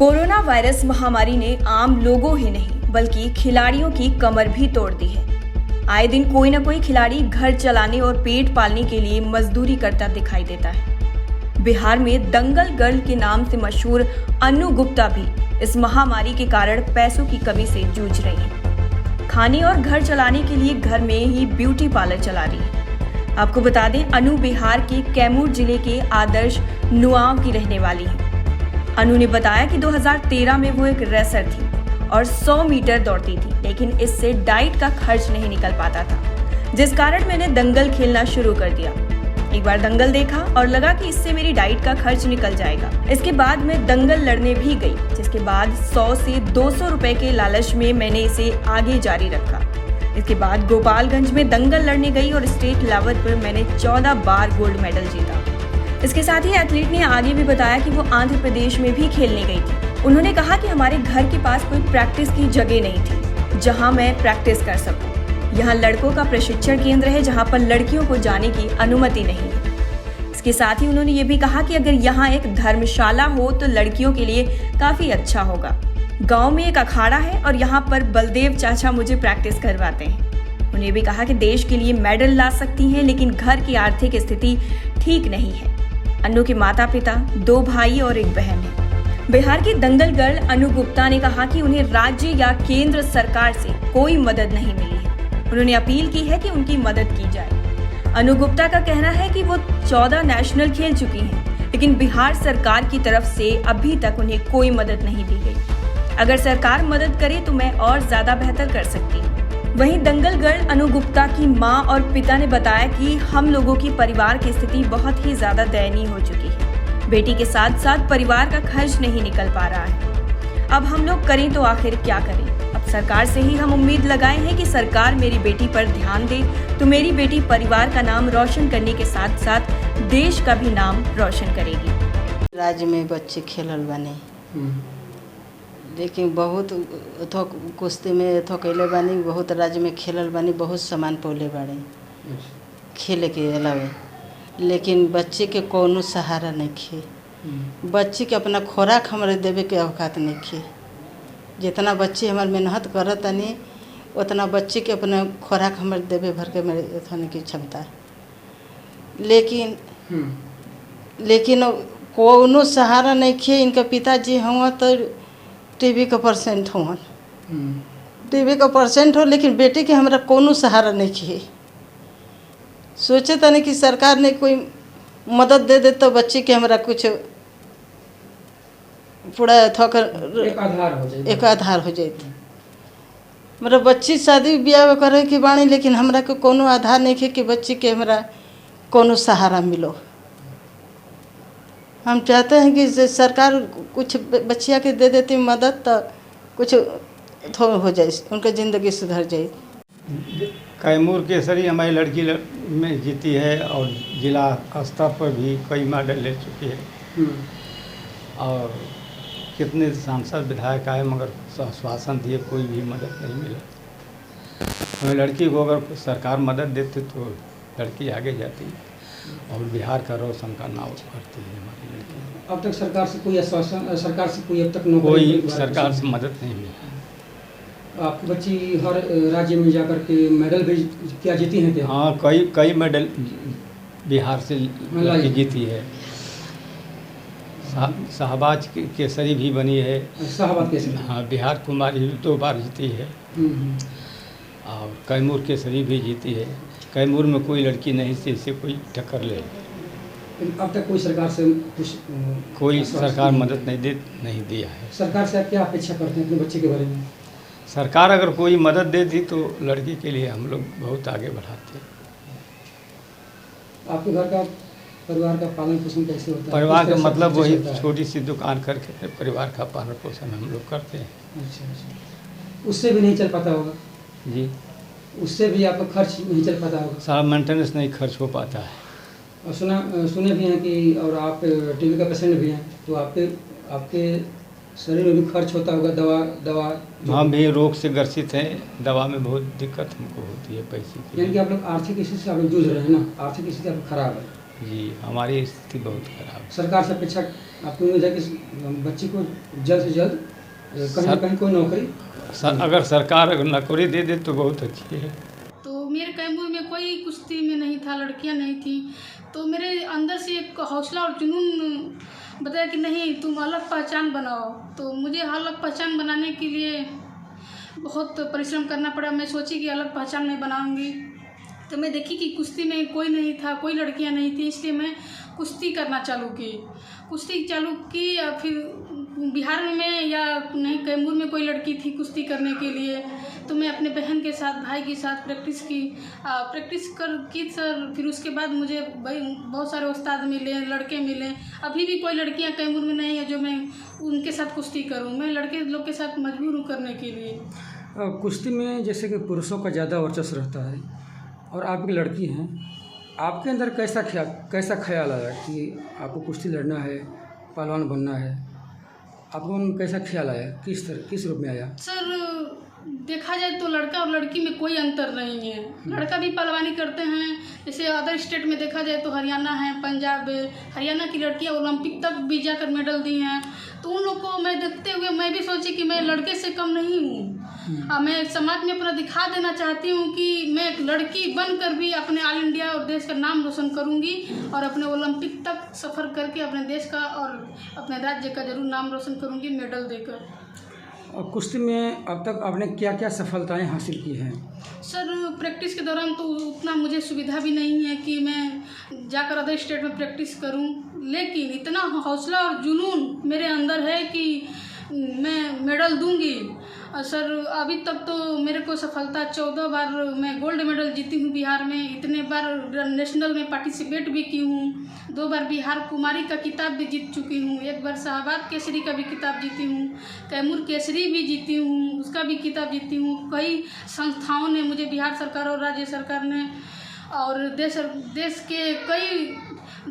Corona virus महामारी ने आम लोगों ही नहीं बल्कि खिलाड़ियों की कमर भी तोड़ दी है। आए दिन कोई न कोई खिलाड़ी घर चलाने और पेट पालने के लिए मजदूरी करता दिखाई देता है। बिहार में दंगल गर्ल के नाम से मशहूर अनु गुप्ता भी इस महामारी के कारण पैसों की कमी से जूझ रही है। खाने और घर चलाने के लिए घर में ही ब्यूटी पार्लर चला रही है। आपको बता दें, अनु बिहार के कैमूर जिले के आदर्श नुआव की रहने वाली है। अनु ने बताया कि 2013 में वो एक रेसर थी और 100 मीटर दौड़ती थी, लेकिन इससे डाइट का खर्च नहीं निकल पाता था, जिस कारण मैंने दंगल खेलना शुरू कर दिया। एक बार दंगल देखा और लगा कि इससे मेरी डाइट का खर्च निकल जाएगा। इसके बाद मैं दंगल लड़ने भी गई, जिसके बाद 100 से 200 रुपए के लालच में मैंने इसे आगे जारी रखा। इसके बाद गोपालगंज में दंगल लड़ने गई और स्टेट लेवल पर मैंने 14 बार गोल्ड मेडल जीता। इसके साथ ही एथलीट ने आगे भी बताया कि वो आंध्र प्रदेश में भी खेलने गई थी। उन्होंने कहा कि हमारे घर के पास कोई प्रैक्टिस की जगह नहीं थी जहां मैं प्रैक्टिस कर सकूं। यहाँ लड़कों का प्रशिक्षण केंद्र है जहां पर लड़कियों को जाने की अनुमति नहीं है। इसके साथ ही उन्होंने ये भी कहा कि अगर यहाँ एक धर्मशाला हो तो लड़कियों के लिए काफी अच्छा होगा। गाँव में एक अखाड़ा है और यहाँ पर बलदेव चाचा मुझे प्रैक्टिस करवाते हैं। उन्होंने भी कहा कि देश के लिए मेडल ला सकती हैं, लेकिन घर की आर्थिक स्थिति ठीक नहीं है। अनु के माता पिता, 2 भाई और 1 बहन है। बिहार की दंगल गर्ल अनु गुप्ता ने कहा कि उन्हें राज्य या केंद्र सरकार से कोई मदद नहीं मिली है। उन्होंने अपील की है कि उनकी मदद की जाए। अनु गुप्ता का कहना है कि वो 14 नेशनल खेल चुकी हैं, लेकिन बिहार सरकार की तरफ से अभी तक उन्हें कोई मदद नहीं दी गई। अगर सरकार मदद करे तो मैं और ज्यादा बेहतर कर सकती हूँ। वहीं दंगल गर्ल अनु गुप्ता की मां और पिता ने बताया कि हम लोगों की परिवार की स्थिति बहुत ही ज्यादा दयनीय हो चुकी है। बेटी के साथ साथ परिवार का खर्च नहीं निकल पा रहा है। अब हम लोग करें तो आखिर क्या करें। अब सरकार से ही हम उम्मीद लगाए हैं कि सरकार मेरी बेटी पर ध्यान दे तो मेरी बेटी परिवार का नाम रोशन करने के साथ साथ देश का भी नाम रोशन करेगी। राज्य में बच्चे खेलल बने, लेकिन बहुत कुश्ती में कैले बानी, बहुत राज्य में खेलल बानी, बहुत सामान पौले बाड़े खेले के अलावे, लेकिन बच्चे के कोनो सहारा नहीं खे। बच्चे के अपना खोराक हमारे देवे के औकात नहीं खे। जितना बच्चे हमारे मेहनत करत तनी उतना बच्चे के अपना खोराक हमारे देवे भर के मेरे थाने की क्षमता, लेकिन कोनो सहारा नहीं खे। इनका पिताजी हुआ तो टीवी का परसेंट हो, टीवी का परसेंट हो, लेकिन बेटे के हमारा कोनो सहारा नहीं किए। सोचे तने कि सरकार ने कोई मदद दे दे तो बच्चे के हमारा कुछ पूरा एक आधार हो जाए। मेरा बच्ची शादी ब्याह करे की बाणी, लेकिन हमरा को कोनो आधार नहीं है कि बच्ची के हमारा कोनो सहारा मिलो। हम चाहते हैं कि सरकार कुछ बच्चिया के दे देती मदद तो कुछ हो जाए, उनका ज़िंदगी सुधर जाए। कैमूर केसरी हमारी लड़की में जीती है और जिला स्तर पर भी कई मेडल ले चुकी है। और कितने सांसद विधायक आए मगर आश्वासन दिए, कोई भी मदद नहीं मिला। हमें लड़की को अगर सरकार मदद देती तो लड़की आगे जाती और बिहार का रोशन का नाम करती है हमारी लड़की। अब तक सरकार से कोई आश्वासन, सरकार से कोई अब तक कोई सरकार से मदद नहीं मिली। आपकी बच्ची हर राज्य में जाकर के मेडल भी क्या जीती हैं क्या? हाँ, कई मेडल बिहार से लड़की जीती है। शाहबाज केसरी भी बनी है। शाहबाज केसरी, हाँ, बिहार कुमारी 2 बार जीती है। और कैमूर केसरी भी जीती है। कैमूर में कोई लड़की नहीं थी इससे कोई टक्कर ले। अब तक कोई सरकार से कोई सरकार मदद नहीं दिया है। सरकार से आप क्या अपेक्षा करते हैं अपने बच्चे के बारे में? सरकार अगर कोई मदद दे दी तो लड़की के लिए हम लोग बहुत आगे बढ़ाते हैं। आपके घर का परिवार का पालन पोषण कैसे होता है? परिवार का मतलब वही छोटी सी दुकान करके परिवार का पालन पोषण हम लोग करते हैं। अच्छा, उससे भी नहीं चल पाता होगा? जी, उससे भी आपका खर्च नहीं चल पाता होगा? सारा मेंटेनेंस नहीं खर्च हो पाता है। और सुने भी हैं कि और आप टीबी का पेशेंट भी हैं, तो आपके शरीर में भी खर्च होता होगा, दवा हम भी रोग से ग्रसित हैं, दवा में बहुत दिक्कत हमको होती है पैसे की। यानी कि आप लोग आर्थिक स्थिति से आप लोग जूझ रहे हैं ना, आर्थिक स्थिति आपकी खराब है। जी हमारी स्थिति बहुत खराब है। सरकार से अपेक्षा आपकी उम्मीद है कि बच्ची को जल्द से जल्द कहीं ना कहीं कोई नौकरी अगर सरकार नौकरी दे दे तो बहुत अच्छी है। तो मेरे कैमूर में कोई कुश्ती में नहीं था, लड़कियां नहीं थी, तो मेरे अंदर से एक हौसला और जुनून बताया कि नहीं तुम अलग पहचान बनाओ। तो मुझे अलग पहचान बनाने के लिए बहुत परिश्रम करना पड़ा। मैं सोची कि अलग पहचान मैं बनाऊंगी, तो मैं देखी कि कुश्ती में कोई नहीं था, कोई लड़कियां नहीं थी, इसलिए मैं कुश्ती करना चालू की। या फिर बिहार में या नहीं कैमूर में कोई लड़की थी कुश्ती करने के लिए, तो मैं अपने बहन के साथ भाई के साथ प्रैक्टिस की सर। फिर उसके बाद मुझे बहुत सारे उस्ताद मिले, लड़के मिले। अभी भी कोई लड़कियां कैमूर में नहीं है जो मैं उनके साथ कुश्ती करूं। मैं लड़के लोग के साथ मजबूर हूँ करने के लिए। कुश्ती में जैसे कि पुरुषों का ज़्यादा वर्चस्व रहता है और आप एक लड़की हैं, आपके अंदर कैसा ख्याल आया कि आपको कुश्ती लड़ना है, पहलवान बनना है? आपको कैसा ख्याल आया, किस रूप में आया? सर देखा जाए तो लड़का और लड़की में कोई अंतर नहीं है। लड़का भी पहलवानी करते हैं, जैसे अदर स्टेट में देखा जाए तो हरियाणा है, पंजाब है। हरियाणा की लड़कियां ओलंपिक तक भी जाकर मेडल दी हैं। तो उन लोग को मैं देखते हुए मैं भी सोची कि मैं लड़के से कम नहीं हूँ। मैं समाज में अपना दिखा देना चाहती हूँ कि मैं एक लड़की बनकर भी अपने ऑल इंडिया और देश का नाम रोशन करूँगी और अपने ओलंपिक तक सफ़र करके अपने देश का और अपने राज्य का जरूर नाम रोशन करूँगी मेडल देकर। और कुश्ती में अब तक आपने क्या क्या सफलताएं हासिल की हैं? सर प्रैक्टिस के दौरान तो उतना मुझे सुविधा भी नहीं है कि मैं जाकर अदर स्टेट में प्रैक्टिस करूं, लेकिन इतना हौसला और जुनून मेरे अंदर है कि मैं मेडल दूंगी। सर अभी तक तो मेरे को सफलता 14 बार मैं गोल्ड मेडल जीती हूँ बिहार में। इतने बार नेशनल में पार्टिसिपेट भी की हूँ। 2 बार बिहार कुमारी का खिताब भी जीत चुकी हूँ। 1 बार शाहबाद केसरी का भी खिताब जीती हूँ। कैमूर केसरी भी जीती हूँ, उसका भी खिताब जीती हूँ। कई संस्थाओं ने मुझे, बिहार सरकार और राज्य सरकार ने और देश के कई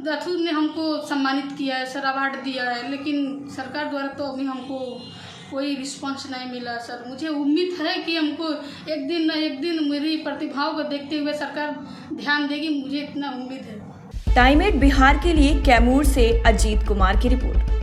अथु ने हमको सम्मानित किया है सर, अवार्ड दिया है। लेकिन सरकार द्वारा तो अभी हमको कोई रिस्पांस नहीं मिला सर। मुझे उम्मीद है कि हमको एक दिन न एक दिन मेरी प्रतिभाओं को देखते हुए सरकार ध्यान देगी, मुझे इतना उम्मीद है। टाइम 8 बिहार के लिए कैमूर से अजीत कुमार की रिपोर्ट।